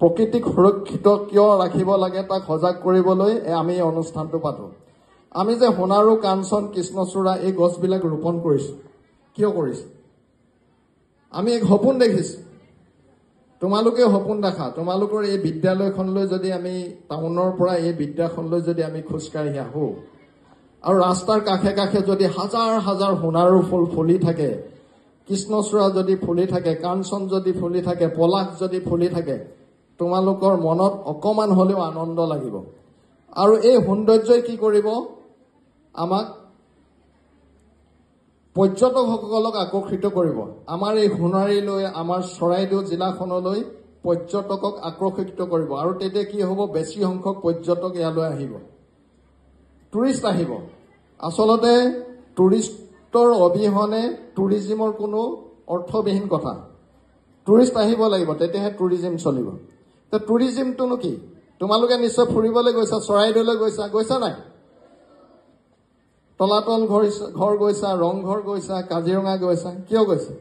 প্ৰকৃতিক সুৰক্ষিত কিয় ৰাখিব লাগে তাক সজাগ কৰিবলৈ আমি এই অনুষ্ঠানটো পাতোঁ। আমি যে সোণাৰু, কাঞ্চন, কৃষ্ণচূড়া এই গছবিলাক ৰোপণ কৰিছোঁ, কিয় কৰিছোঁ? আমি এক সপোন দেখিছোঁ। তোমালোকে সপোন দেখা। তোমালোকৰ এই বিদ্যালয়খনলৈ যদি আমি টাউনৰ পৰা এই বিদ্যাখনলৈ যদি আমি খোজকাঢ়ি আহোঁ আৰু ৰাস্তাৰ কাষে কাষে যদি হাজাৰ হাজাৰ সোণাৰু ফুল ফুলি থাকে, কৃষ্ণচূড়া যদি ফুলি থাকে, কাঞ্চন যদি ফুলি থাকে, পলাশ যদি ফুলি থাকে, তোমালোকৰ মনত অকমান হ'লেও আনন্দ লাগিব। আৰু এই সৌন্দৰ্যই কি কৰিব? আমাক পৰ্যটকসকলক আকৰ্ষিত কৰিব। আমাৰ এই সোণাৰীলৈ, আমাৰ চৰাইদেউ জিলাখনলৈ পৰ্যটকক আকৰ্ষিত কৰিব। আৰু তেতিয়া কি হ'ব? বেছি সংখ্যক পৰ্যটক ইয়ালৈ আহিব, টুৰিষ্ট আহিব। আচলতে টুৰিষ্টৰ অবিহনে টুৰিজিমৰ কোনো অৰ্থবিহীন কথা। টুৰিষ্ট আহিব লাগিব, তেতিয়াহে টুৰিজিম চলিব। তো টুৰিজিমটোনো কি? তোমালোকে নিশ্চয় ফুৰিবলৈ গৈছা, চৰাইদেউলৈ গৈছা নাই? তলাতল ঘৰ গৈছা, ৰংঘৰ গৈছা, কাজিৰঙা গৈছা, কিয় গৈছা?